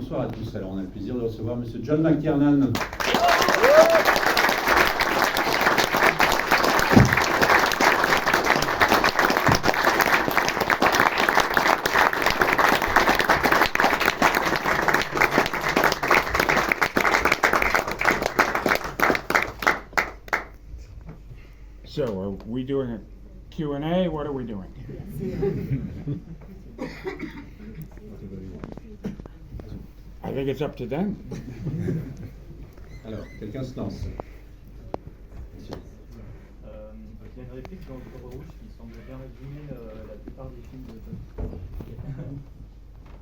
Bonsoir à tous. Alors, on a le plaisir de recevoir Monsieur John McTiernan. So, are we doing a Q&A? What are we doing? I think it's up to them. Alors, quelqu'un se lance. Monsieur. Il y a une réplique dans Rouge qui semble bien résumer la plupart des films de John.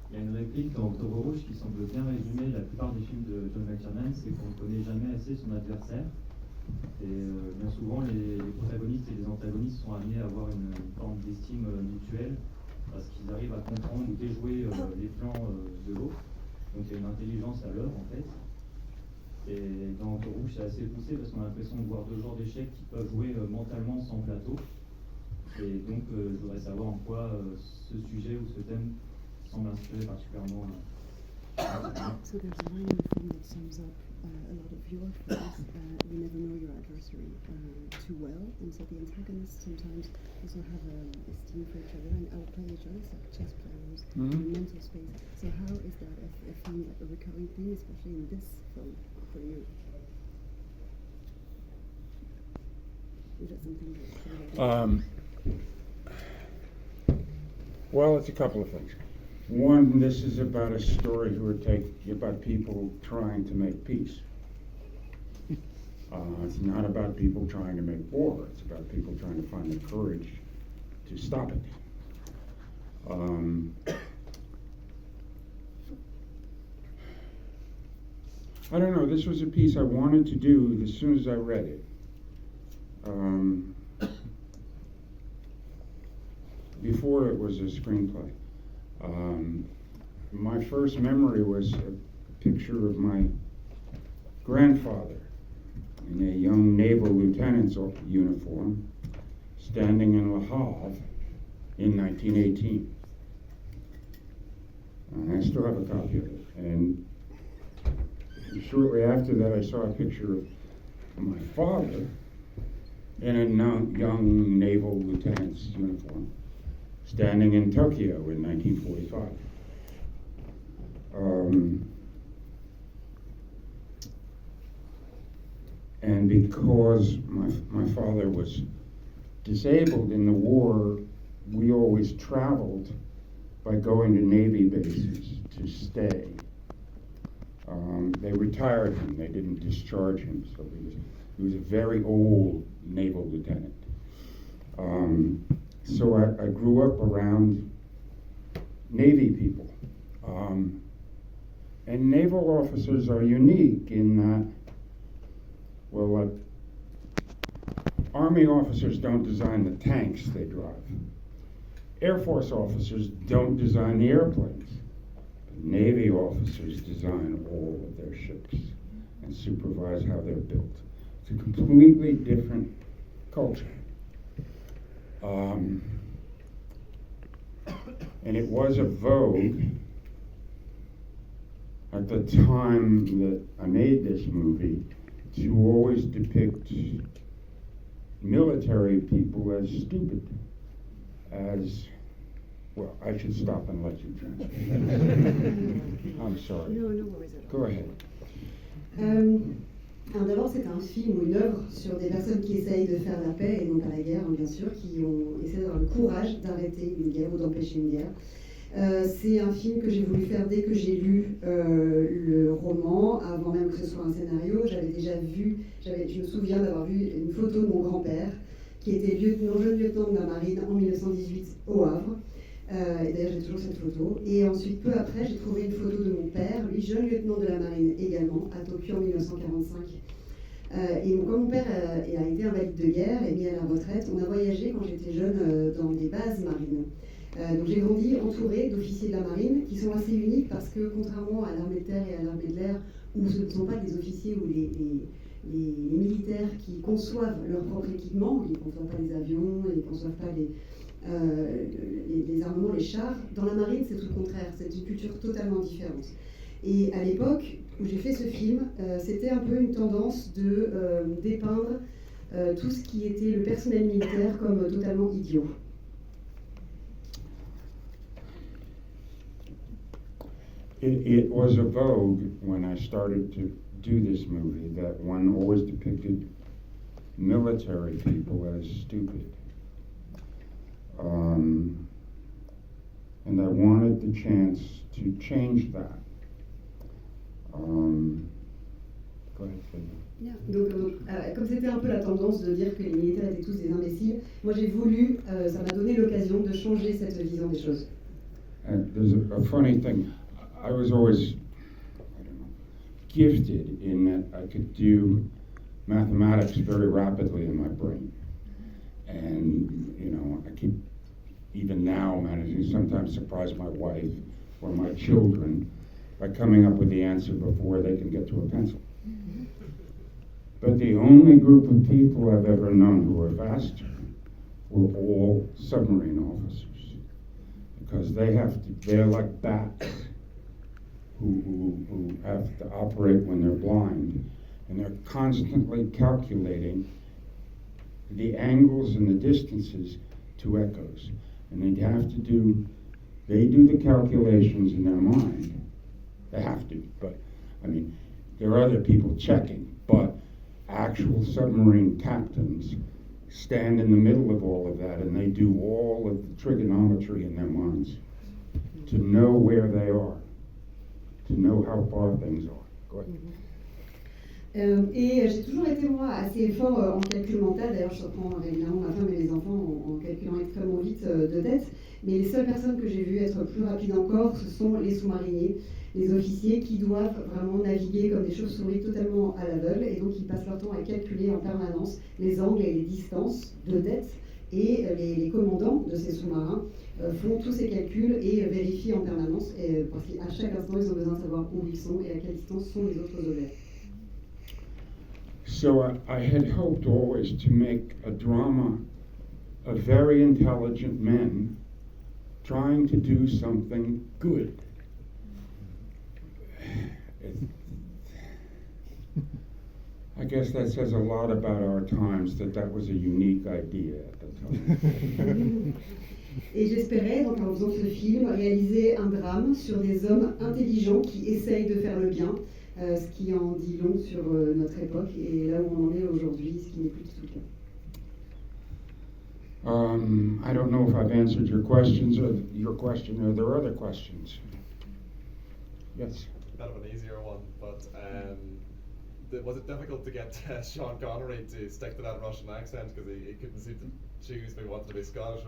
Il y a une réplique dans Rouge qui semble bien résumer la plupart des films de John McTiernan, c'est qu'on ne connaît jamais assez son adversaire. Et bien souvent, les protagonistes et les antagonistes sont amenés à avoir une forme d'estime mutuelle parce qu'ils arrivent à comprendre ou déjouer les plans de l'autre. Donc il y a une intelligence à l'œuvre en fait. Et dans Rouge, c'est assez poussé parce qu'on a l'impression de voir deux joueurs d'échecs qui peuvent jouer mentalement sans plateau. Et donc je voudrais savoir en quoi ce sujet ou ce thème semble inspirer particulièrement. So there's a line in the film that sums up a lot of your phrase, you never know your adversary too well, and so the antagonists sometimes also have esteem for each other and outplay each other, it's like chess players in a mental space. So how is that a theme, a recurring theme, especially in this film for you? Is that something that Well, it's a couple of things. One, this is about a story about people trying to make peace. It's not about people trying to make war. It's about people trying to find the courage to stop it. I don't know, this was a piece I wanted to do as soon as I read it. Before it was a screenplay. My first memory was a picture of my grandfather in a young naval lieutenant's uniform standing in Le Havre in 1918. And I still have a copy of it. And shortly after that, I saw a picture of my father in a young naval lieutenant's uniform standing in Tokyo in 1945. And because my father was disabled in the war, we always traveled by going to Navy bases to stay. They retired him, they didn't discharge him, so he was a very old naval lieutenant. So I grew up around Navy people. And naval officers are unique in that, well, Army officers don't design the tanks they drive. Air Force officers don't design the airplanes. But Navy officers design all of their ships and supervise how they're built. It's a completely different culture. And it was a vogue at the time that I made this movie to always depict military people as stupid, as, well, I should stop and let you translate. I'm sorry. No worries at all. Go ahead. Alors d'abord, c'est un film ou une œuvre sur des personnes qui essayent de faire la paix et non pas la guerre, bien sûr, qui ont essayé d'avoir le courage d'arrêter une guerre ou d'empêcher une guerre. C'est un film que j'ai voulu faire dès que j'ai lu le roman, avant même que ce soit un scénario. J'avais déjà vu, je me souviens d'avoir vu une photo de mon grand-père, qui était jeune lieutenant de la marine en 1918 au Havre. Et d'ailleurs, j'ai toujours cette photo. Et ensuite, peu après, j'ai trouvé une photo de mon père, lui, jeune lieutenant de la marine également, à Tokyo en 1945. Et quand mon père a été invalide de guerre et mis à la retraite, on a voyagé quand j'étais jeune dans des bases marines. Donc j'ai grandi entourée d'officiers de la marine qui sont assez uniques parce que contrairement à l'armée de terre et à l'armée de l'air, où ce ne sont pas des officiers ou les militaires qui conçoivent leur propre équipement, ils ne conçoivent pas les avions, ils ne conçoivent pas les armements, les chars, dans la marine c'est tout le contraire, c'est une culture totalement différente. Et à l'époque où j'ai fait ce film, c'était un peu une tendance de dépeindre tout ce qui était le personnel militaire comme totalement idiot. It was a vogue when I started to do this movie that one always depicted military people as stupid. And I wanted the chance to change that. Go ahead, Phil. Donc, comme c'était un peu la tendance de dire que les militaires étaient tous des imbéciles, moi j'ai voulu, ça m'a donné l'occasion de changer cette vision des choses. And there's a funny thing. I was always, I don't know, gifted in that I could do mathematics very rapidly in my brain. And, you know, I keep, even now, managing to sometimes surprise my wife or my children by coming up with the answer before they can get to a pencil. But the only group of people I've ever known who are faster were all submarine officers. Because they're like bats who have to operate when they're blind. And they're constantly calculating the angles and the distances to echoes. And they do the calculations in their mind. They have to, but, I mean, there are other people checking, but actual submarine captains stand in the middle of all of that, and they do all of the trigonometry in their minds to know where they are, to know how far things are. Go ahead. Et j'ai toujours été, moi, assez fort en calcul mental. D'ailleurs, je surprends régulièrement ma femme et les enfants en calculant extrêmement vite de tête. Mais les seules personnes que j'ai vues être plus rapides encore, ce sont les sous-mariniers, les officiers qui doivent vraiment naviguer comme des chauves-souris totalement à l'aveugle. Et donc, ils passent leur temps à calculer en permanence les angles et les distances de tête. Et les commandants de ces sous-marins font tous ces calculs et vérifient en permanence. Parce qu'à chaque instant, ils ont besoin de savoir où ils sont et à quelle distance sont les autres objets. So I had hoped always to make a drama of very intelligent men trying to do something good. I guess that says a lot about our times, that was a unique idea at the time. Et j'espérais, donc en faisant ce film, réaliser un drame sur des hommes intelligents qui essayent de faire le bien, ce qui en dit long sur notre époque et là où on en est aujourd'hui, ce qui n'est plus du tout le cas. I don't know if I've answered your questions or your question. Are there other questions? Yes. Kind of an easier one, but was it difficult to get Sean Connery to stick to that Russian accent because he couldn't seem to choose if he wanted to be Scottish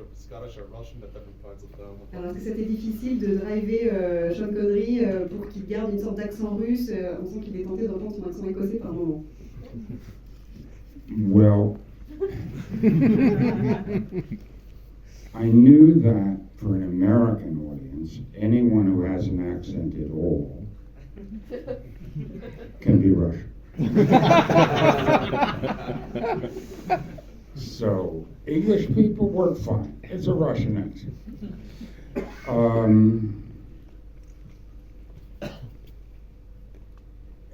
or Russian at different points of the film? Alors est-ce que c'était difficile de driver Sean Connery pour qu'il garde une sorte d'accent russe? On sent qu'il est tenté de reprendre son accent écossais par moment. Well, I knew that for an American audience, anyone who has an accent at all can be Russian. So, English people work fine. It's a Russian accent.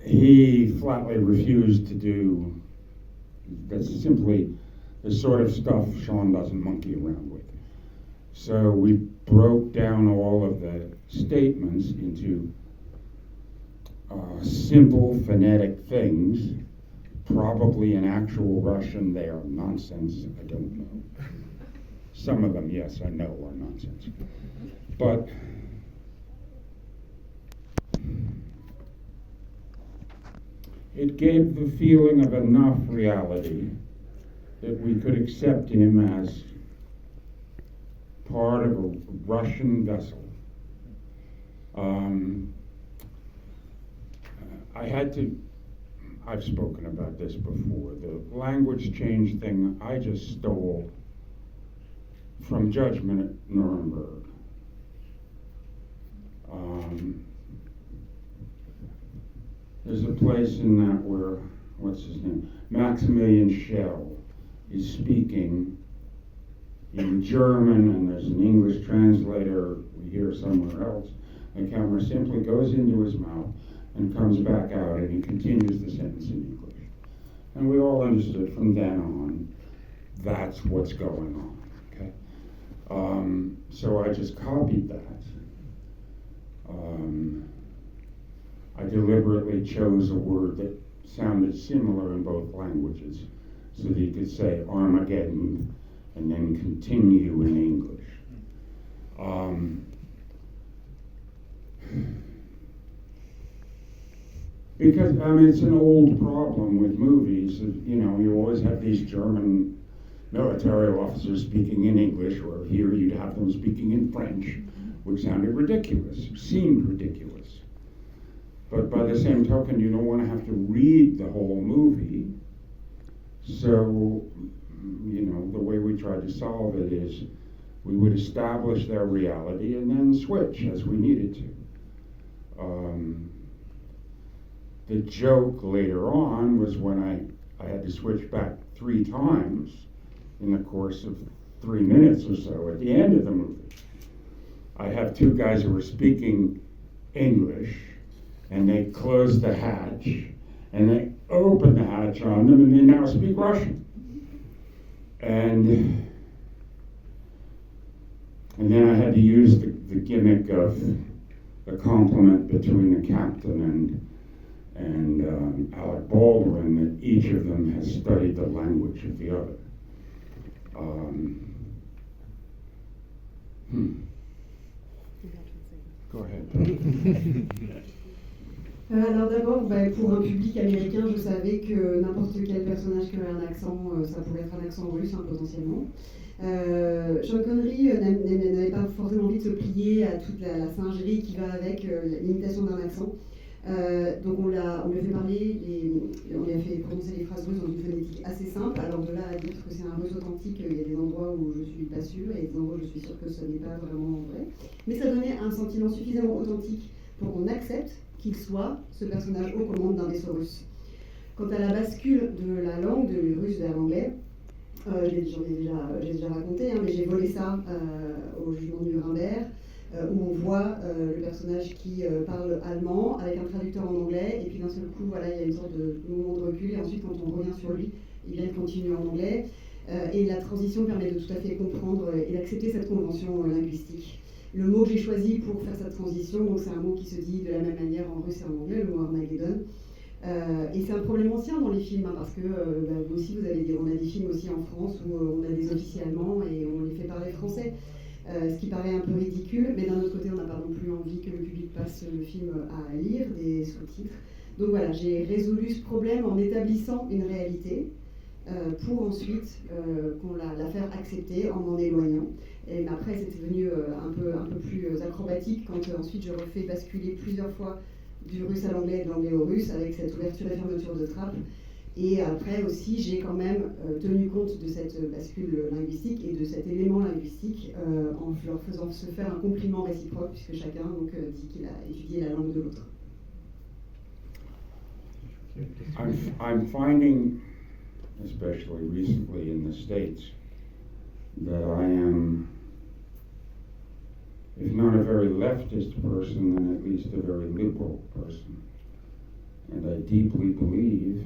He flatly refused to do. That's simply the sort of stuff Sean doesn't monkey around with. So we broke down all of the statements into simple phonetic things. Probably in actual Russian they are nonsense, I don't know. Some of them, yes, I know are nonsense. But it gave the feeling of enough reality that we could accept him as part of a Russian vessel. I've spoken about this before, the language change thing I just stole from Judgment at Nuremberg. There's a place in that where, what's his name, Maximilian Schell is speaking in German, and there's an English translator we hear somewhere else, The camera simply goes into his mouth and comes back out, and he continues the sentence in English. And we all understood from then on that's what's going on. Okay, so I just copied that. I deliberately chose a word that sounded similar in both languages, so that you could say Armageddon and then continue in English. Because, it's an old problem with movies. You always have these German military officers speaking in English, or here you'd have them speaking in French, which sounded ridiculous, seemed ridiculous. But by the same token, you don't want to have to read the whole movie. So, the way we tried to solve it is we would establish their reality and then switch as we needed to. The joke later on was when I had to switch back 3 times in the course of 3 minutes or so at the end of the movie. I have 2 guys who were speaking English, and they closed the hatch, and they opened the hatch on them, and they now speak Russian. And then I had to use the gimmick of the compliment between the captain and Alec Baldwin, that each of them has studied the language of the other. Go ahead. Alors d'abord, pour un public américain, je savais que n'importe quel personnage qui aurait un accent, ça pourrait être un accent russe potentiellement. Sean Connery n'avait pas forcément envie de se plier à toute la singerie qui va avec l'imitation d'un accent. Donc on lui a fait parler, on lui a fait prononcer les phrases russes dans une phonétique assez simple. Alors de là à dire que c'est un russe authentique, il y a des endroits où je suis pas sûre et des endroits où je suis sûre que ce n'est pas vraiment vrai. Mais ça donnait un sentiment suffisamment authentique pour qu'on accepte qu'il soit ce personnage aux commandes d'un vaisseau russe. Quant à la bascule de la langue, du russe vers l'anglais, j'ai déjà raconté, mais j'ai volé ça au jugement de Nuremberg, où on voit le personnage qui parle allemand avec un traducteur en anglais, et puis d'un seul coup, il y a une sorte de moment de recul, et ensuite quand on revient sur lui, il vient de continuer en anglais, et la transition permet de tout à fait comprendre et d'accepter cette convention linguistique. Le mot que j'ai choisi pour faire cette transition, donc c'est un mot qui se dit de la même manière en russe et en anglais, le mot Armageddon. Et c'est un problème ancien dans les films, parce que vous aussi, on a des films aussi en France où on a des officiers allemands et on les fait parler français. Ce qui paraît un peu ridicule, mais d'un autre côté, on n'a pas non plus envie que le public passe le film à lire des sous-titres. Donc voilà, j'ai résolu ce problème en établissant une réalité pour ensuite la faire accepter en m'en éloignant. Et après, c'était devenu un peu plus acrobatique quand ensuite je refais basculer plusieurs fois du russe à l'anglais et de l'anglais au russe avec cette ouverture et fermeture de trappe. Et après aussi, j'ai quand même tenu compte de cette bascule linguistique et de cet élément linguistique en leur faisant se faire un compliment réciproque, puisque chacun dit qu'il a étudié la langue de l'autre. I'm finding, especially recently in the States, that I am, if not a very leftist person, then at least a very liberal person. And I deeply believe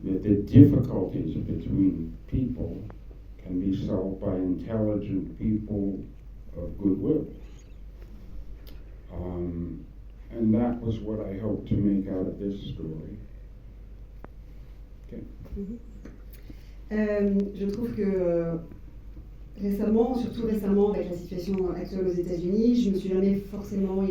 that the difficulties between people can be solved by intelligent people of goodwill. And that was what I hoped to make out of this story. Okay. Je trouve que récemment, surtout récemment avec la situation actuelle aux États-Unis, je ne me suis jamais forcément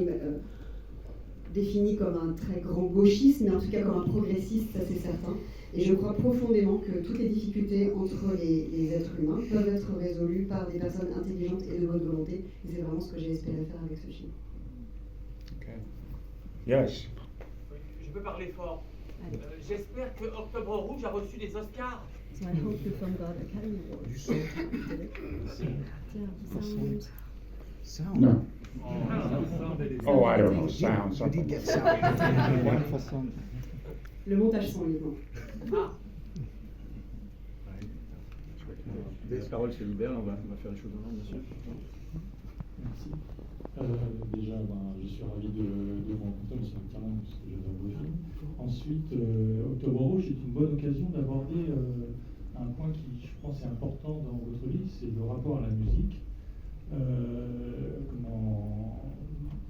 défini comme un très grand gauchiste, mais en tout cas comme un progressiste, ça c'est certain. Et je crois profondément que toutes les difficultés entre les êtres humains peuvent être résolues par des personnes intelligentes et de bonne volonté. Et c'est vraiment ce que j'ai espéré faire avec ce film. Okay. Yes. Je peux parler fort. J'espère que Octobre Rouge a reçu des Oscars. So I hope the film got Academy Awards. Sound. No. Oh, I don't know. Sound. You Something. did get sound. Wonderful song. Le montage son uniquement. Ah. Les paroles se libèrent, on va faire les choses en ordre, bien sûr. Merci. Déjà, je suis ravi de vous rencontrer, M. McTiernan, puisque j'adore vos films. Ensuite, Octobre Rouge est une bonne occasion d'aborder un point qui, je pense, est important dans votre livre, c'est le rapport à la musique.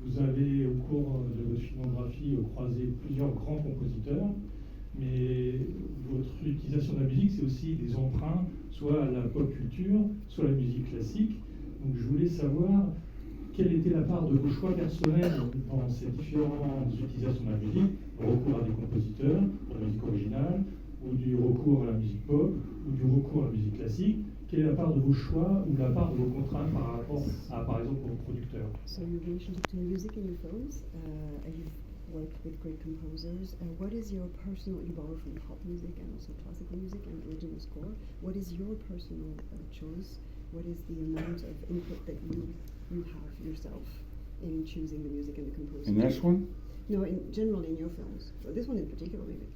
Vous avez, au cours de votre filmographie, croisé plusieurs grands compositeurs, mais votre utilisation de la musique, c'est aussi des emprunts, soit à la pop culture, soit à la musique classique. Donc je voulais savoir quelle était la part de vos choix personnels dans ces différentes utilisations de la musique, le recours à des compositeurs pour la musique originale, ou du recours à la musique pop, ou du recours à la musique classique. Quelle est la part de vos choix ou la part de vos contraintes par rapport à, par exemple, vos producteurs? So your relationship to music in your films, you've worked with great composers. What is your personal, you borrow from pop music and also classical music and original score. What is your personal choice? What is the amount of input that you have yourself in choosing the music and the composers? In this one? No, in general in your films. Well, this one in particular, maybe.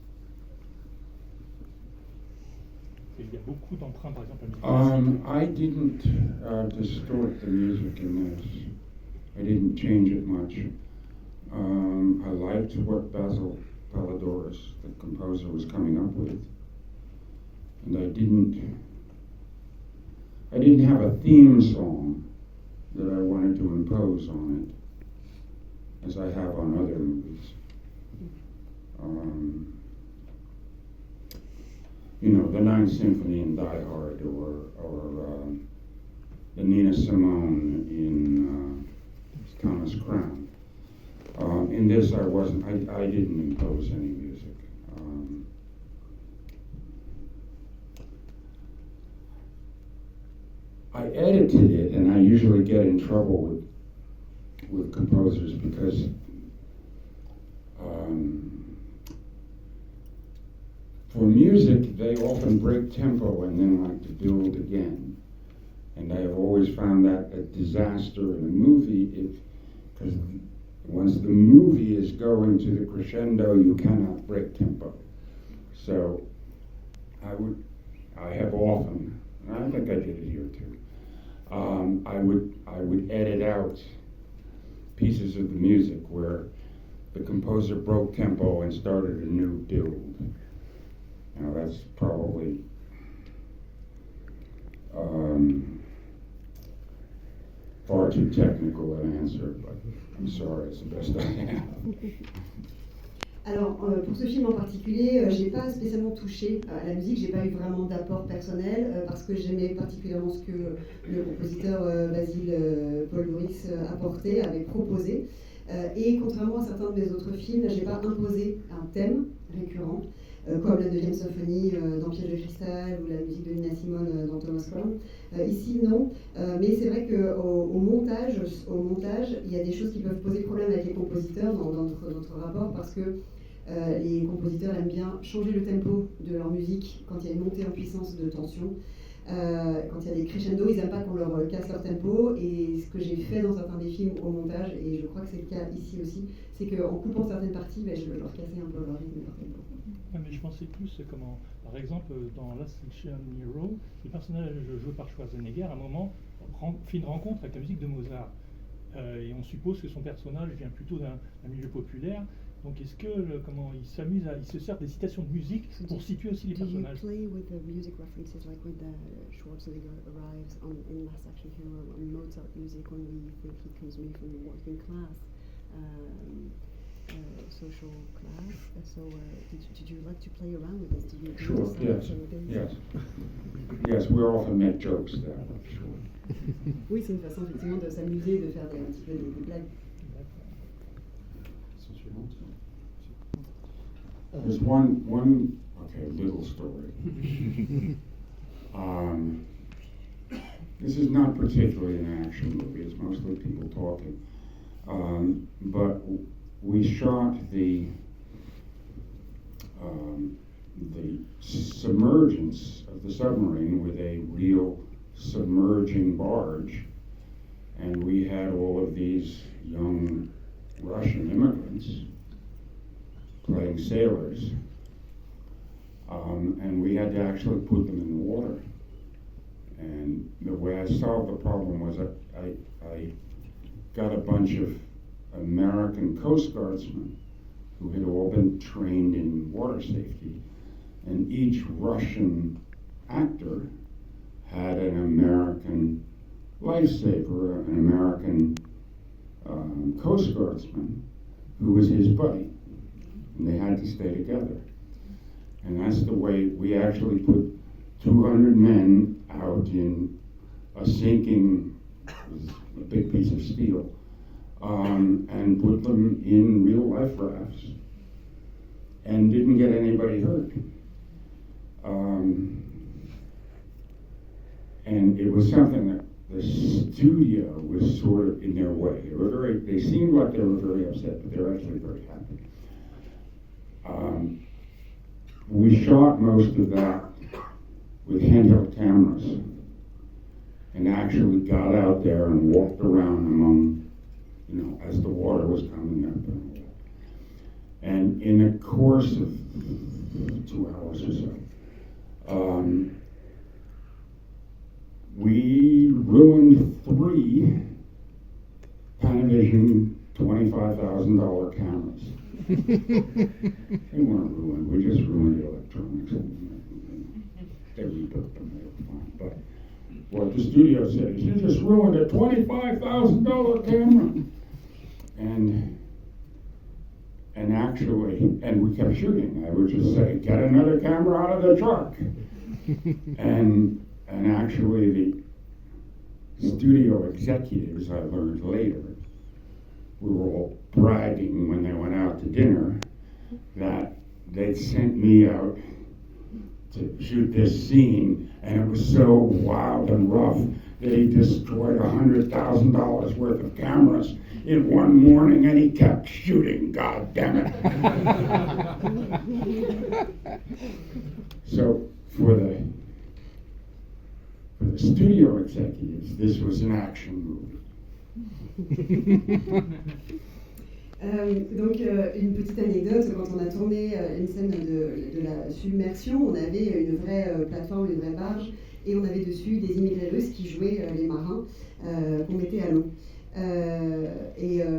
Il y a beaucoup d'emprunts, par exemple, à la musique. I didn't distort the music in this. I didn't change it much. I liked what Basil Palladouris, the composer, was coming up with, and I didn't have a theme song that I wanted to impose on it, as I have on other movies. You know, the Ninth Symphony in Die Hard, or the Nina Simone in Thomas Crown. In this, I didn't impose any music. I edited it, and I usually get in trouble with composers because for music, they often break tempo and then like to build again. And I have always found that a disaster in a movie, because once the movie is going to the crescendo, you cannot break tempo. So I have often, and I think I did it here too, I would edit out pieces of the music where the composer broke tempo and started a new build. Now that's probably far too technical an answer, but I'm sorry, it's the best I have. Alors, pour ce film en particulier, j'ai pas spécialement touché à la musique, j'ai pas eu vraiment d'apport personnel parce que j'aimais particulièrement ce que le compositeur Basil Palladouris apportait, avait proposé. Et contrairement à certains de mes autres films, j'ai pas imposé un thème récurrent, comme la 9e symphonie dans Piège de cristal ou la musique de Nina Simone dans Thomas Crown. Ici, non. Mais c'est vrai qu'au montage, il y a des choses qui peuvent poser problème avec les compositeurs dans notre rapport parce que les compositeurs aiment bien changer le tempo de leur musique quand il y a une montée en puissance de tension. Quand il y a des crescendo, ils n'aiment pas qu'on leur casse leur tempo. Et ce que j'ai fait dans certains des films au montage, et je crois que c'est le cas ici aussi, c'est qu'en coupant certaines parties, je leur cassais un peu leur rythme et leur tempo. Ouais, mais je pensais plus comment, par exemple, dans Last Action Hero, le personnage joué par Schwarzenegger, à un moment, fait une rencontre avec la musique de Mozart. Et on suppose que son personnage vient plutôt d'un milieu populaire. Donc est-ce que il se sert des citations de musique pour situer aussi les personnages? Do you play with the music references like when Schwarzenegger arrives in Last Action Hero on Mozart music when we think he comes maybe from a working class, social class? So did you like to play around with this? Did you Sure, yes. Yes, we often make jokes there, sure. Oui, c'est une façon effectivement de s'amuser, de faire un petit peu des blagues. There's one little story. This is not particularly an action movie, it's mostly people talking. But we shot the submergence of the submarine with a real submerging barge, and we had all of these young Russian immigrants playing sailors, and we had to actually put them in the water. And the way I solved the problem was I got a bunch of American Coast Guardsmen who had all been trained in water safety, and each Russian actor had an American lifesaver, an American Coast Guardsman who was his buddy, and they had to stay together. And that's the way we actually put 200 men out in a sinking, a big piece of steel, and put them in real life rafts and didn't get anybody hurt. And it was something that the studio was sort of in their way. They seemed like they were very upset, but they were actually very happy. We shot most of that with handheld cameras and actually got out there and walked around among, as the water was coming up and all that. And in the course of 2 hours or so, we ruined 3 Panavision $25,000 cameras. They weren't ruined, we just ruined the electronics. They rebuilt them, they were fine. But what the studio said is, you just ruined a $25,000 camera. And actually, and we kept shooting. I would just say, get another camera out of the truck. And actually the studio executives, I learned later, we were all bragging when they went out to dinner that they'd sent me out to shoot this scene, and it was so wild and rough that he destroyed $100,000 worth of cameras in one morning, and he kept shooting, God damn it. So for the studio executives, this was an action movie. Donc une petite anecdote, quand on a tourné une scène de la submersion, on avait une vraie plateforme, une vraie barge, et on avait dessus des immigrés russes qui jouaient les marins qu'on mettait à l'eau.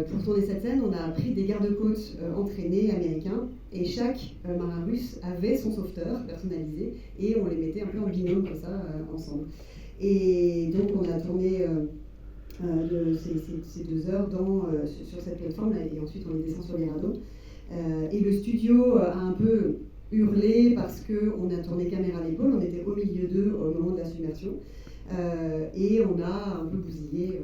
Pour tourner cette scène, on a pris des gardes-côtes entraînés américains, et chaque marin russe avait son sauveteur personnalisé, et on les mettait un peu en binôme comme ça ensemble. Et donc on a tourné ces 2 heures sur cette plateforme, et ensuite on les descend sur les radeaux. Et le studio a un peu hurlé parce qu'on a tourné caméra à l'épaule, on était au milieu d'eux au moment de la submersion, et on a un peu bousillé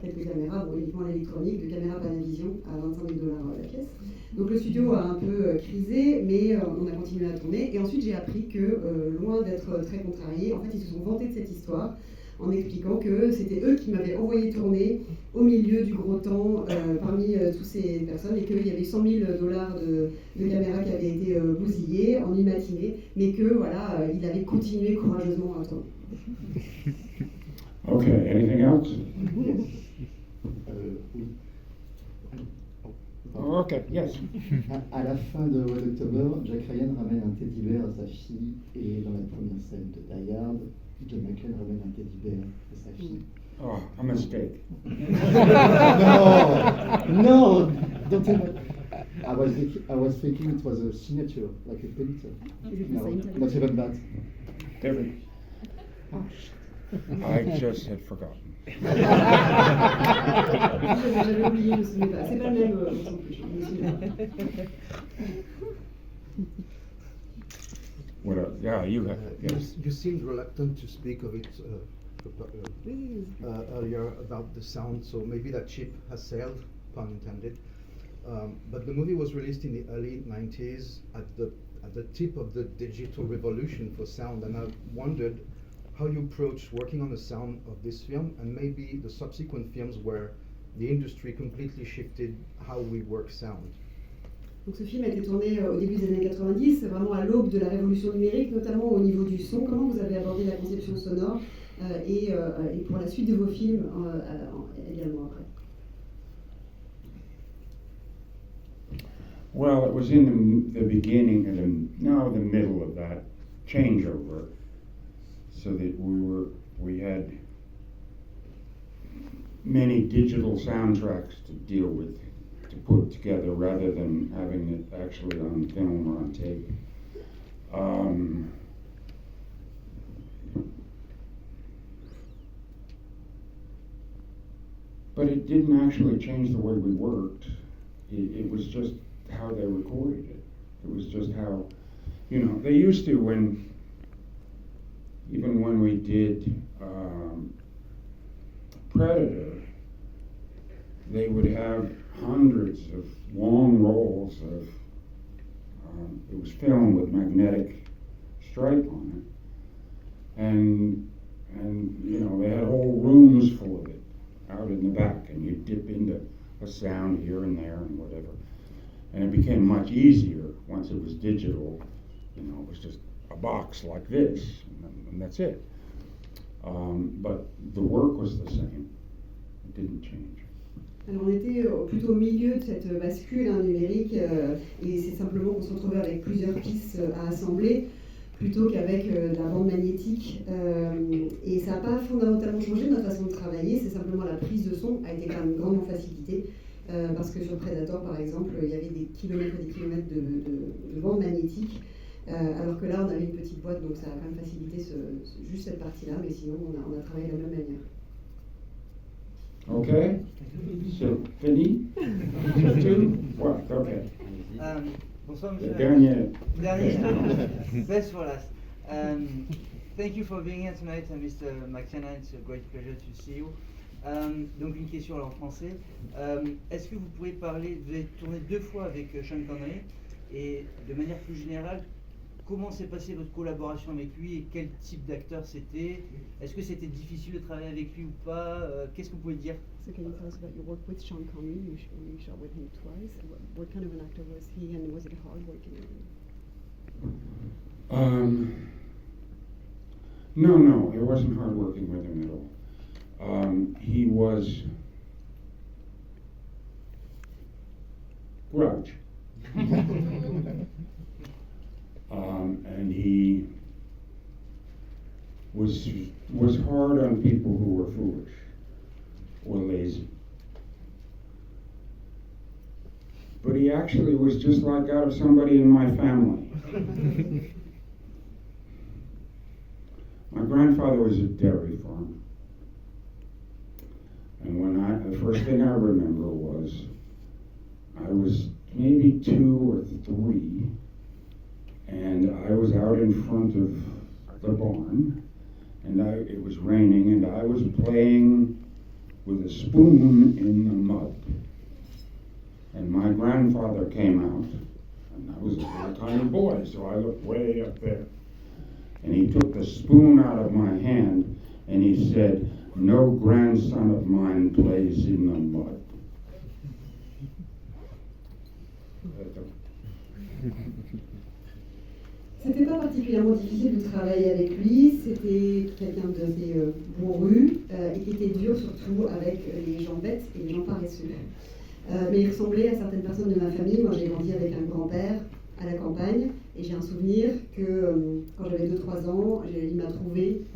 quelques caméras, uniquement l'électronique, de caméras Panavision à $25,000 la pièce. Donc le studio a un peu crisé, mais on a continué à tourner. Et ensuite j'ai appris que, loin d'être très contrariés, en fait ils se sont vantés de cette histoire en expliquant que c'était eux qui m'avaient envoyé tourner au milieu du gros temps parmi toutes ces personnes, et qu'il y avait $100,000 de caméras qui avaient été bousillées en une matinée, mais que voilà, il avait continué courageusement à tourner. Okay, anything else? Oui. Oh, okay, yes. À la fin de Red October, Jack Ryan ramène un teddy bear à sa fille, et dans la première scène de Die Hard, John McTiernan ramène un teddy bear à sa fille. Oh, a mistake. No, don't tell me. I was thinking it was a signature, like a painter. No, not even that. David. Oh, I just had forgotten. J'avais oublié, je me souviens pas. C'est pas le même ensemble que je me souviens pas. What else? Yeah, you have. Yes. You seemed reluctant to speak of it earlier about the sound, so maybe that ship has sailed, pun intended. But the movie was released in the early 90s at the tip of the digital revolution for sound, and I wondered how you approached working on the sound of this film and maybe the subsequent films where the industry completely shifted how we work sound. Donc ce film a été tourné au début des années 90, vraiment à l'aube de la révolution numérique, notamment au niveau du son. Comment vous avez abordé la conception sonore et pour la suite de vos films également après? Well, it was in the beginning and the middle of that changeover, so that we had many digital soundtracks to deal with, to put together, rather than having it actually on film or on tape. But it didn't actually change the way we worked. It was just how they recorded it. It was just how, they used to, even when we did Predator, they would have hundreds of long rolls of, it was filmed with magnetic stripe on it. And they had whole rooms full of it out in the back, and you'd dip into a sound here and there and whatever. And it became much easier once it was digital. It was just a box like this, and that's it. But the work was the same. It didn't change. Alors on était plutôt au milieu de cette bascule numérique et c'est simplement qu'on se retrouvait avec plusieurs pistes à assembler plutôt qu'avec de la bande magnétique. Et ça n'a pas fondamentalement changé notre façon de travailler, c'est simplement la prise de son a été quand même grandement facilitée. Parce que sur Predator, par exemple, il y avait des kilomètres et des kilomètres de bande magnétique, alors que là, on avait une petite boîte, donc ça a quand même facilité juste cette partie-là, mais sinon, on a travaillé de la même manière. Okay, so fini? What? Okay. Bonsoir, Le monsieur. dernier. Best for last. Thank you for being here tonight, Mr. McTiernan. It's a great pleasure to see you. Donc une question en français. Est-ce que vous pouvez parler, vous avez tourné 2 fois avec Sean Connery, et de manière plus générale, comment s'est passée votre collaboration avec lui et quel type d'acteur c'était? Est-ce que c'était difficile de travailler avec lui ou pas? Qu'est-ce que vous pouvez dire? So can you tell us about your work with Sean Connery? You shot with him twice. What kind of an actor was he, and was it hard working with him? No, it wasn't hard working with him at all. He was grouch. And he was hard on people who were foolish or lazy. But he actually was just like out of somebody in my family. My grandfather was a dairy farmer. And the first thing I remember was, I was maybe 2 or 3, and I was out in front of the barn, and it was raining, and I was playing with a spoon in the mud. And my grandfather came out, and I was a little tiny boy, so I looked way up there. And he took the spoon out of my hand, and he said, "No grandson of mine plays in the mud." C'était pas particulièrement difficile de travailler avec lui, c'était quelqu'un d'assez bourru et qui était dur surtout avec les gens bêtes et les gens paresseux. Mais il ressemblait à certaines personnes de ma famille. Moi j'ai grandi avec un grand-père à la campagne et j'ai un souvenir que quand j'avais 2-3 ans, il m'a trouvé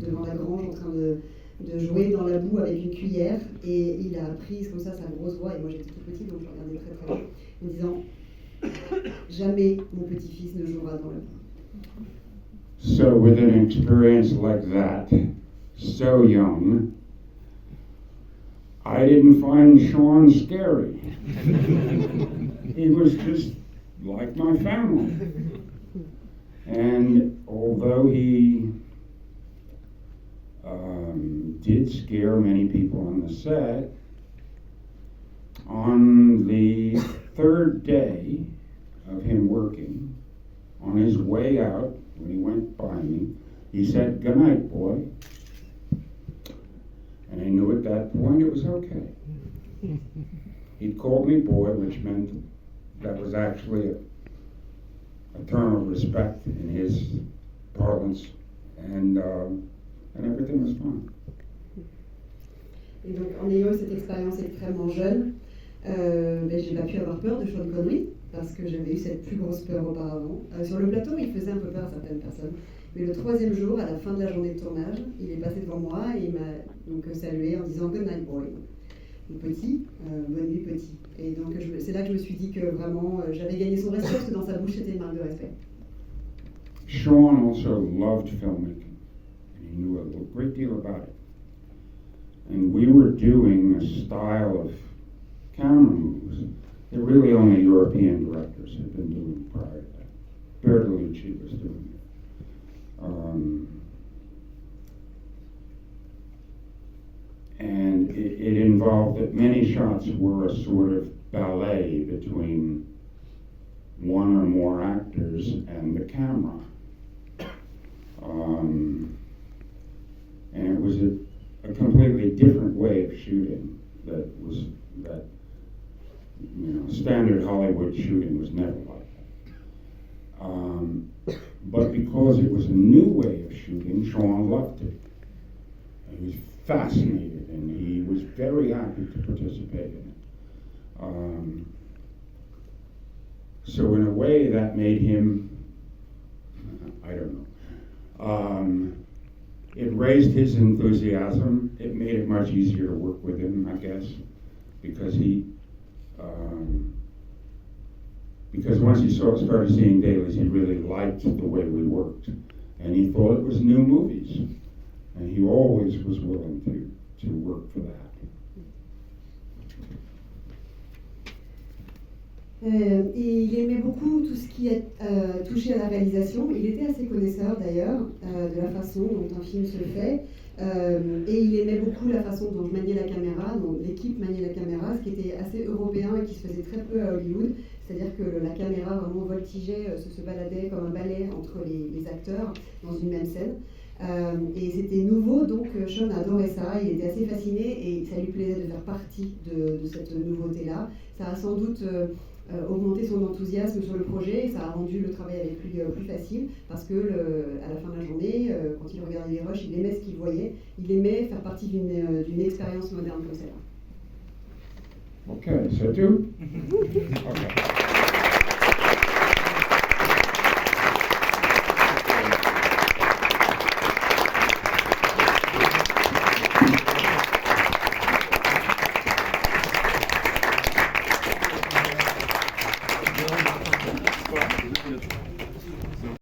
devant la grange en train de jouer dans la boue avec une cuillère et il a pris comme ça sa grosse voix et moi j'étais toute petite donc je regardais très très bien en disant jamais mon petit-fils ne jouera dans la boue. So with an experience like that, so young, I didn't find Sean scary. He was just like my family. And although he did scare many people on the set, on the 3rd day of him working, on his way out, when he went by me, he said, "Good night, boy." And I knew at that point it was okay. He'd called me boy, which meant that was actually a term of respect in his parlance, and everything was fine. Et donc en ayant eu cette expérience extrêmement jeune, j'ai pas pu avoir peur de Sean Connery parce que j'avais eu cette plus grosse peur auparavant. Sur le plateau, il faisait un peu peur à certaines personnes. Mais le troisième jour, à la fin de la journée de tournage, il est passé devant moi et il m'a donc salué en disant Good night boy. Donc, petit, bonne nuit petit. Et donc c'est là que je me suis dit que vraiment j'avais gagné son respect parce que dans sa bouche c'était une marque de respect. Sean also loved filmmaking, and he knew a great deal about it. And we were doing a style of camera moves that really only European directors had been doing prior to that. Bertolucci was doing it. And it involved that many shots were a sort of ballet between one or more actors and the camera. And it was a completely different way of shooting that standard Hollywood shooting was never like that. But because it was a new way of shooting, Sean loved it. He was fascinated and he was very happy to participate in it. So in a way that made him, I don't know, it raised his enthusiasm. It made it much easier to work with him, I guess, because once he started seeing dailies, he really liked the way we worked, and he thought it was new movies, and he always was willing to work for that. Il aimait beaucoup tout ce qui est touché à la réalisation. Il était assez connaisseur d'ailleurs de la façon dont un film se fait. Et il aimait beaucoup la façon dont je maniais la caméra, dont l'équipe maniait la caméra, ce qui était assez européen et qui se faisait très peu à Hollywood. C'est-à-dire que la caméra vraiment voltigeait, se baladait comme un balai entre les acteurs dans une même scène. Et c'était nouveau, donc Sean adorait ça, il était assez fasciné et ça lui plaisait de faire partie de cette nouveauté-là. Ça a sans doute augmenté son enthousiasme sur le projet et ça a rendu le travail avec lui plus facile parce que à la fin de la journée, quand il regardait les rushs, il aimait ce qu'il voyait, il aimait faire partie d'une expérience moderne comme celle-là. Okay, c'est tout?